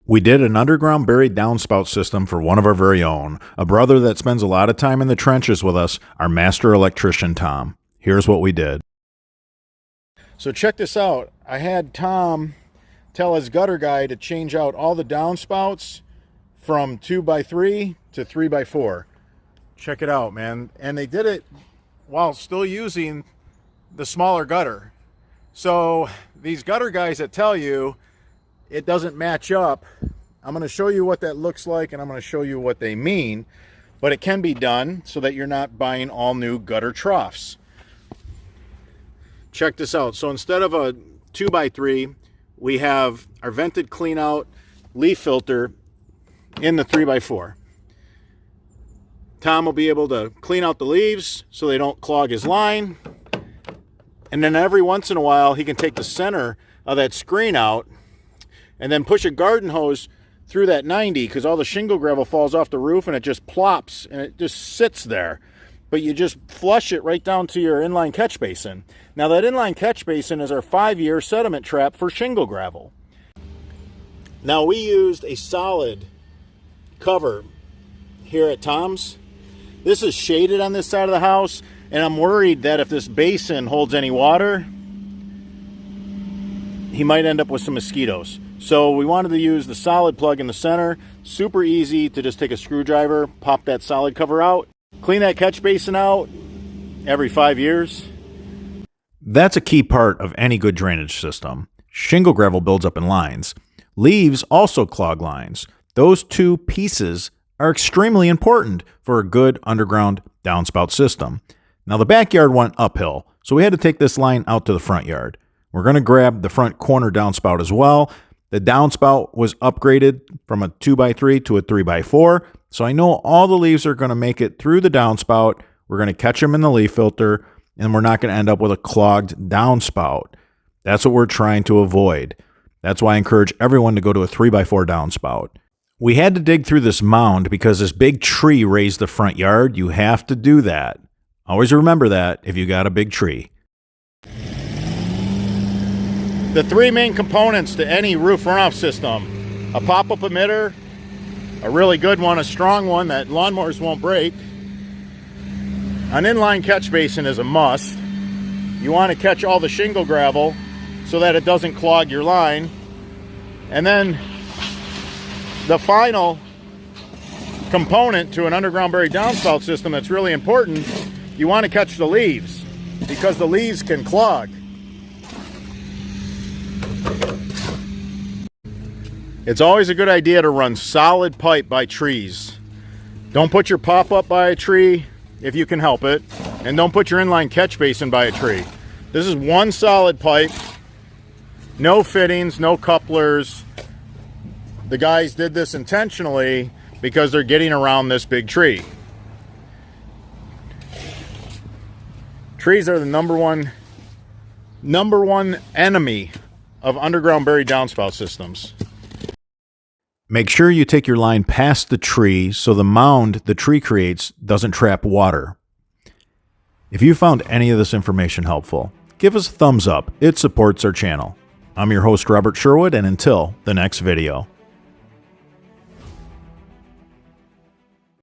We did an underground buried downspout system for one of our very own, a brother that spends a lot of time in the trenches with us, our master electrician, Tom. Here's what we did. So check this out. I had Tom tell his gutter guy to change out all the downspouts from 2x3 to 3x4. Check it out, man. And they did it while still using the smaller gutter. So these gutter guys that tell you it doesn't match up, I'm going to show you what that looks like, and I'm going to show you what they mean. But it can be done so that you're not buying all new gutter troughs. Check this out. So instead of a 2x3, we have our vented Cleanout leaf filter in the 3x4. Tom will be able to clean out the leaves so they don't clog his line. And then every once in a while, he can take the center of that screen out and then push a garden hose through that 90, because all the shingle gravel falls off the roof and it just plops and it just sits there. But you just flush it right down to your inline catch basin. Now that inline catch basin is our 5-year sediment trap for shingle gravel. Now we used a solid cover here at Tom's. This is shaded on this side of the house, and I'm worried that if this basin holds any water, he might end up with some mosquitoes. So we wanted to use the solid plug in the center. Super easy to just take a screwdriver, pop that solid cover out, clean that catch basin out every 5 years. That's a key part of any good drainage system. Shingle gravel builds up in lines. Leaves also clog lines. Those two pieces are extremely important for a good underground downspout system. Now the backyard went uphill, so we had to take this line out to the front yard. We're going to grab the front corner downspout as well. The downspout was upgraded from a 2x3 to a 3x4, so I know all the leaves are going to make it through the downspout. We're going to catch them in the leaf filter, and we're not going to end up with a clogged downspout. That's what we're trying to avoid. That's why I encourage everyone to go to a 3x4 downspout. We had to dig through this mound because this big tree raised the front yard. You have to do that. Always remember that if you got a big tree. The three main components to any roof runoff system: a pop-up emitter, a really good one, a strong one that lawnmowers won't break. An inline catch basin is a must. You want to catch all the shingle gravel so that it doesn't clog your line. And then the final component to an underground buried downspout system that's really important, you want to catch the leaves, because the leaves can clog. It's always a good idea to run solid pipe by trees. Don't put your pop-up by a tree if you can help it, and don't put your inline catch basin by a tree. This is one solid pipe, no fittings, no couplers. The guys did this intentionally because they're getting around this big tree. Trees are the number one enemy of underground buried downspout systems. Make sure you take your line past the tree so the mound the tree creates doesn't trap water. If you found any of this information helpful, give us a thumbs up. It supports our channel. I'm your host, Robert Sherwood, and until the next video.